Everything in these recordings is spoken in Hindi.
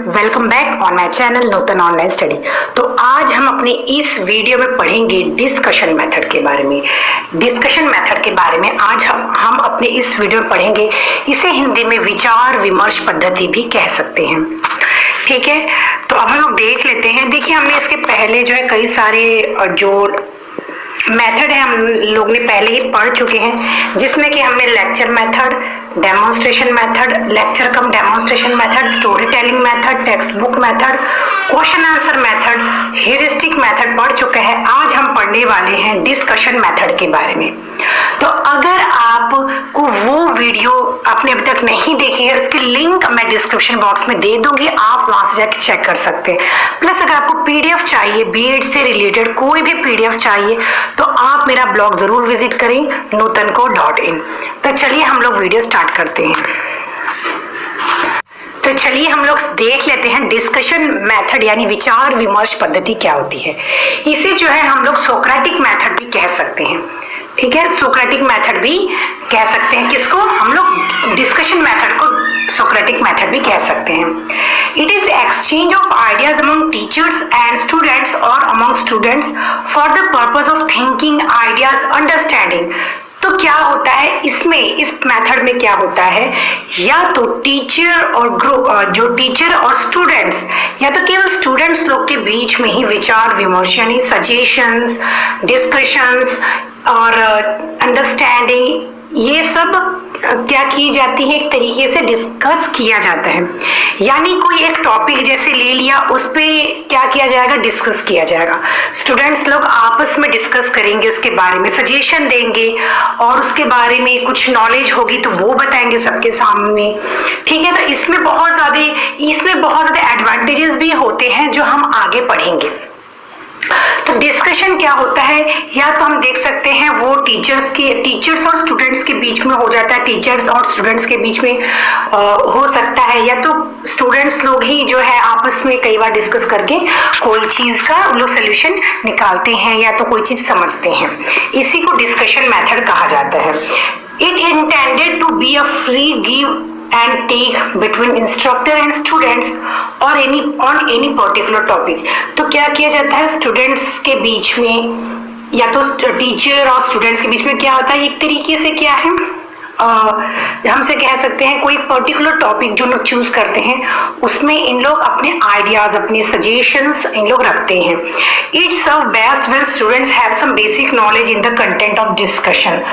Welcome back on my channel Nutan online study. तो आज हम अपने इस वीडियो में पढ़ेंगे डिस्कशन मेथड के बारे में। डिस्कशन मेथड के बारे में आज हम अपने इस वीडियो में पढ़ेंगे। इसे हिंदी में विचार विमर्श पद्धति भी कह सकते हैं। ठीक है, तो अब हम लोग देख लेते हैं। देखिए, हमने इसके पहले जो है कई सारे जो मेथड है हम लोग ने पहले ही पढ़ चुके हैं, जिसमें कि हमने lecture method, demonstration method, lecture cum demonstration method, story telling method, text book method, question answer method, heuristic method पढ़ चुके हैं। आज हम पढ़ने वाले हैं डिस्कशन मेथड के बारे में। तो अगर आपको वो वीडियो आपने अभी तक नहीं देखी है, उसकी लिंक मैं डिस्क्रिप्शन बॉक्स में दे दूंगी, आप वहां से जाकर चेक कर सकते हैं। प्लस अगर आपको पीडीएफ चाहिए, बीएड से रिलेटेड कोई भी पीडीएफ चाहिए, तो आप मेरा ब्लॉग जरूर विजिट करें nutanko.in। तो चलिए हम लोग वीडियो स्टार्ट करते हैं। तो चलिए हम लोग देख लेते हैं डिस्कशन मेथड यानी विचार विमर्श पद्धति क्या होती है। इसे जो है हम लोग सोक्रेटिक मेथड भी कह सकते हैं। ठीक है, सोक्रेटिक मेथड भी कह सकते हैं। किसको? हम लोग डिस्कशन मेथड को सोक्रेटिक मेथड भी कह सकते हैं। It is exchange of ideas among teachers and students और among students for the purpose of thinking, ideas, understanding. तो क्या होता है इसमें, इस मेथड में क्या होता है, या तो टीचर और ग्रुप, जो टीचर और स्टूडेंट्स, या तो केवल स्टूडेंट्स लोग के बीच में ही विचार विमर्श यानी सजेशंस, डिस्कशंस और अंडरस्टैंडिंग, ये सब क्या की जाती है, एक तरीके से डिस्कस किया जाता है। यानी कोई एक टॉपिक जैसे ले लिया, उस पे क्या किया जाएगा, डिस्कस किया जाएगा। स्टूडेंट्स लोग आपस में डिस्कस करेंगे, उसके बारे में सजेशन देंगे और उसके बारे में कुछ नॉलेज होगी तो वो बताएंगे सबके सामने। ठीक है, तो इसमें बहुत ज्यादा एडवांटेजेस भी होते हैं जो हम आगे पढ़ेंगे। तो डिस्कशन क्या होता है, या तो हम देख सकते हैं वो टीचर्स और स्टूडेंट्स के बीच में हो जाता है, टीचर्स और स्टूडेंट्स के बीच में हो सकता है, या तो स्टूडेंट्स लोग ही जो है आपस में कई बार डिस्कस करके कोई चीज का लोग सोल्यूशन निकालते हैं या तो कोई चीज समझते हैं। इसी को डिस्कशन मेथड कहा जाता है। It intended to be a free give and take between instructor and students or on any particular topic। तो क्या किया जाता है, स्टूडेंट्स के बीच में या तो टीचर और स्टूडेंट्स के बीच में क्या होता है, एक तरीके से क्या है, हमसे कह सकते हैं कोई पर्टिकुलर टॉपिक जो लोग चूज करते हैं, उसमें इन लोग अपने आइडियाज, अपने सजेशंस इन लोग रखते हैं। It serve best when students have some basic knowledge in the content of discussion.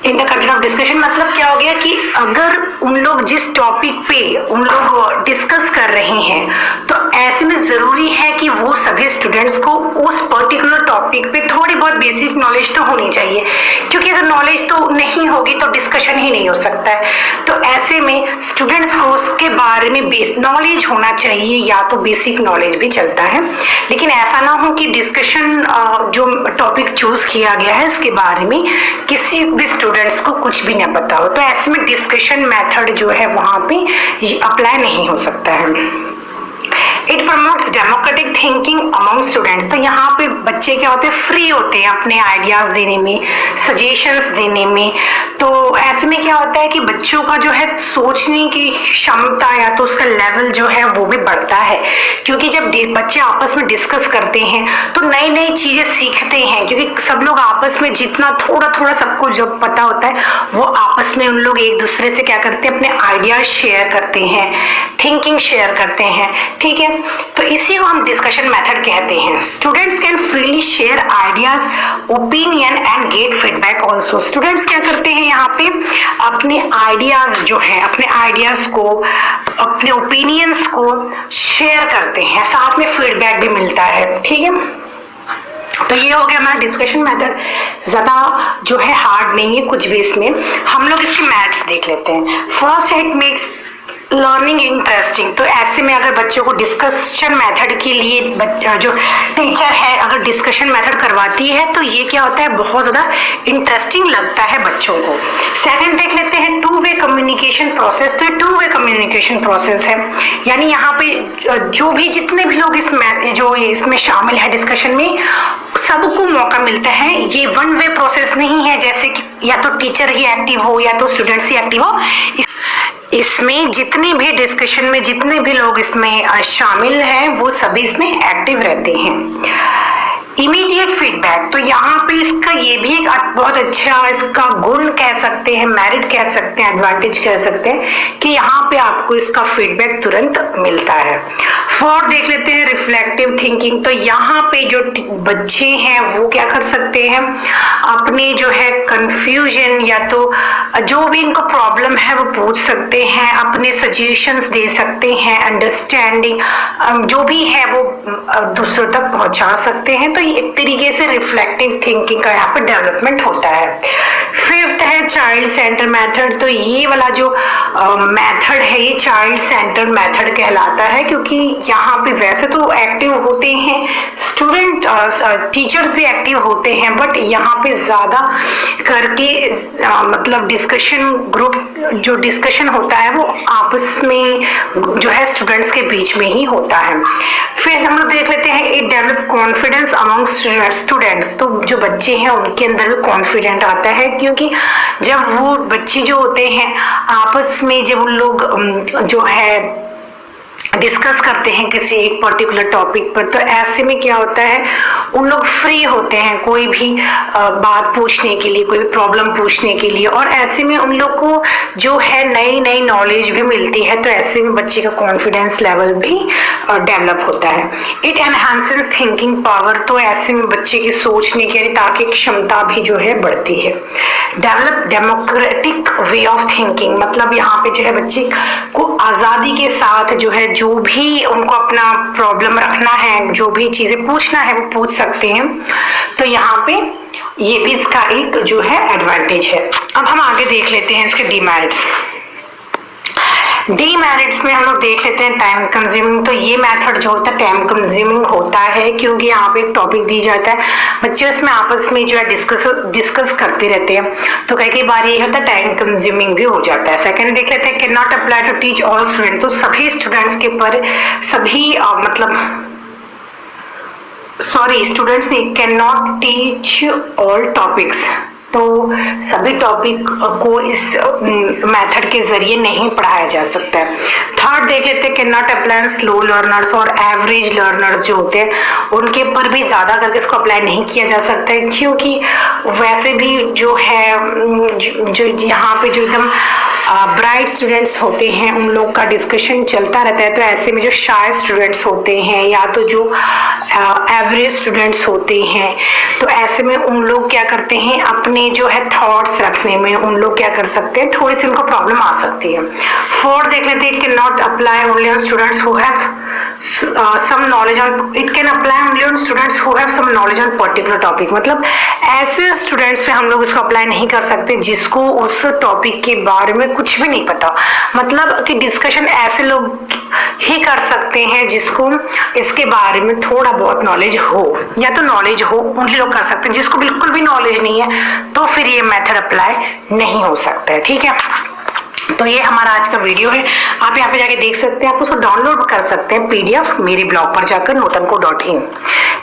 In the content of discussion मतलब क्या हो गया कि अगर उन लोग जिस टॉपिक पे उन लोग डिस्कस कर रहे हैं, तो ऐसे में जरूरी है कि वो सभी स्टूडेंट्स को उस पर्टिकुलर टॉपिक पे थोड़ी बहुत बेसिक नॉलेज तो होनी चाहिए, क्योंकि अगर नॉलेज तो नहीं होगी तो डिस्कशन ही नहीं हो सकता है। तो ऐसे में स्टूडेंट्स को उसके बारे में नॉलेज होना चाहिए, या तो बेसिक नॉलेज भी चलता है, लेकिन ऐसा ना हो कि डिस्कशन जो टॉपिक चूज किया गया है इसके बारे में किसी भी स्टूडेंट्स को कुछ भी नहीं पता हो, तो ऐसे में डिस्कशन मेथड जो है वहां पे अप्लाई नहीं हो सकता है। It promotes democratic thinking among students. तो यहाँ पे बच्चे क्या होते हैं, फ्री होते हैं अपने आइडियाज देने में, सजेशंस देने में। तो ऐसे में क्या होता है कि बच्चों का जो है सोचने की क्षमता या तो उसका लेवल जो है वो भी बढ़ता है, क्योंकि जब बच्चे आपस में डिस्कस करते हैं तो नई नई चीजें सीखते हैं, क्योंकि सब लोग आपस में जितना थोड़ा थोड़ा सबको जो पता होता है वो आपस में उन लोग एक दूसरे से क्या करते हैं, अपने आइडियाज शेयर करते हैं, थिंकिंग शेयर करते हैं। ठीक है, तो इसी को हम डिस्कशन मेथड कहते हैं। Students can freely share ideas, opinion and gate feedback also. Students क्या करते हैं यहाँ पे, अपने आइडियाज जो है, अपने आइडियाज को, अपने ओपिनियंस को शेयर करते हैं, साथ में फीडबैक भी मिलता है। ठीक है, तो ये हो गया हमारा डिस्कशन मेथड। ज्यादा जो है हार्ड नहीं है कुछ भी इसमें। हम लोग इसके मैथ्स देख लेते हैं। First it makes learning interesting. तो ऐसे में अगर बच्चों को डिस्कशन मेथड के लिए जो टीचर है अगर डिस्कशन मेथड करवाती है तो ये क्या होता है, बहुत ज्यादा इंटरेस्टिंग लगता है बच्चों को। सेकंड देख लेते हैं टू वे कम्युनिकेशन प्रोसेस। तो ये टू वे कम्युनिकेशन प्रोसेस है, यानी यहाँ पे जो भी जितने भी लोग इसमें शामिल है डिस्कशन में, सबको मौका मिलता है। ये वन वे प्रोसेस नहीं है, जैसे कि या तो टीचर ही एक्टिव हो या तो स्टूडेंट्स ही एक्टिव हो। इसमें जितने भी डिस्कशन में जितने भी लोग इसमें शामिल हैं वो सभी इसमें एक्टिव रहते हैं। इमीडिएट फीडबैक, तो यहाँ पे इसका ये भी एक बहुत अच्छा इसका गुण कह सकते हैं, मेरिट कह सकते हैं, एडवांटेज कह सकते हैं कि यहाँ पे आपको इसका फीडबैक तुरंत मिलता है। फोर्थ देख लेते हैं रिफ्लेक्टिव थिंकिंग, तो यहाँ पे जो बच्चे हैं वो क्या कर सकते हैं, अपने जो है कंफ्यूजन या तो जो भी इनको प्रॉब्लम है वो पूछ सकते हैं, अपने सजेशंस दे सकते हैं, अंडरस्टैंडिंग जो भी है वो दूसरों तक पहुंचा सकते हैं। तो एक तरीके से रिफ्लेक्टिव थिंकिंग का यहाँ पे डेवलपमेंट होता है। फिफ्थ है चाइल्ड सेंटर मेथड, तो ये वाला जो मेथड है ये चाइल्ड सेंटर मेथड कहलाता है, क्योंकि यहाँ पे वैसे तो एक्टिव होते हैं स्टूडेंट, टीचर्स भी एक्टिव होते हैं, बट यहाँ पे ज्यादा करके मतलब डिस्कशन ग्रुप जो डिस्कशन होता है वो आपस में जो है स्टूडेंट्स के बीच में ही होता है। फिर हम लोग देख लेते हैं it develop confidence among students, तो जो बच्चे हैं उनके अंदर भी कॉन्फिडेंट आता है, क्योंकि जब वो बच्चे जो होते हैं आपस में जब उन लोग जो है डिस्कस करते हैं किसी एक पर्टिकुलर टॉपिक पर, तो ऐसे में क्या होता है उन लोग फ्री होते हैं कोई भी बात पूछने के लिए, कोई भी प्रॉब्लम पूछने के लिए, और ऐसे में उन लोग को जो है नई नई नॉलेज भी मिलती है, तो ऐसे में बच्चे का कॉन्फिडेंस लेवल भी डेवलप होता है। इट एनहांसेस थिंकिंग पावर, तो ऐसे में बच्चे की सोचने की तार्किक क्षमता भी जो है बढ़ती है। Develop democratic way of thinking, मतलब यहाँ पे जो है बच्चे को आजादी के साथ जो है जो भी उनको अपना प्रॉब्लम रखना है, जो भी चीजें पूछना है वो पूछ सकते हैं। तो यहाँ पे ये भी इसका एक जो है एडवांटेज है। अब हम आगे देख लेते हैं इसके डीमेरिट्स। डीमेरिट्स में हम लोग देख लेते हैं टाइम कंज्यूमिंग, तो ये मेथड जो होता है टाइम कंज्यूमिंग होता है, क्योंकि यहाँ पे एक टॉपिक दी जाता है, बच्चे उसमें आपस में जो है डिस्कस करते रहते हैं, तो कई बार ये होता है टाइम कंज्यूमिंग भी हो जाता है। सेकंड देख लेते हैं can not apply to teach all student, तो सभी स्टूडेंट्स के पर सभी students can not teach all topics, तो सभी टॉपिक को इस मेथड के जरिए नहीं पढ़ाया जा सकता है। थर्ड देख लेते हैं can not apply slow learners और एवरेज लर्नर्स जो होते हैं उनके पर भी ज्यादा करके इसको अप्लाई नहीं किया जा सकता है, क्योंकि वैसे भी जो है जो यहाँ पे जो एकदम ब्राइट स्टूडेंट्स होते हैं उन लोग का डिस्कशन चलता रहता है, तो ऐसे में जो शाय स्टूडेंट्स होते हैं या तो जो एवरेज स्टूडेंट्स होते हैं, तो ऐसे में उन लोग क्या करते हैं अपने जो है थॉट्स रखने में उन लोग क्या कर सकते हैं, थोड़ी सी उनको प्रॉब्लम आ सकती है। फोर्थ देख लेते हैं it can not apply only on students who have some knowledge on, it can apply only on students who have some knowledge on particular topic, मतलब ऐसे स्टूडेंट्स पे हम लोग इसको अप्लाई नहीं कर सकते जिसको उस टॉपिक के बारे में कुछ भी नहीं पता, मतलब कि डिस्कशन ऐसे लोग ही कर सकते हैं जिसको इसके बारे में थोड़ा बहुत नॉलेज हो, या तो नॉलेज हो उन्हीं लोग कर सकते हैं, जिसको बिल्कुल भी नॉलेज नहीं है तो फिर ये मेथड अप्लाई नहीं हो सकता है। ठीक है, तो ये हमारा आज का वीडियो है, आप यहाँ पे जाके देख सकते हैं, आप उसको डाउनलोड कर सकते हैं पीडीएफ मेरे ब्लॉग पर जाकर nutanko.in।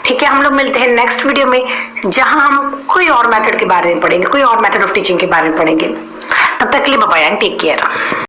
ठीक है, हम लोग मिलते हैं नेक्स्ट वीडियो में जहां हम कोई और मेथड के बारे में पढ़ेंगे, कोई और मेथड ऑफ टीचिंग के बारे में पढ़ेंगे। तब तक के लिए bye bye and take care.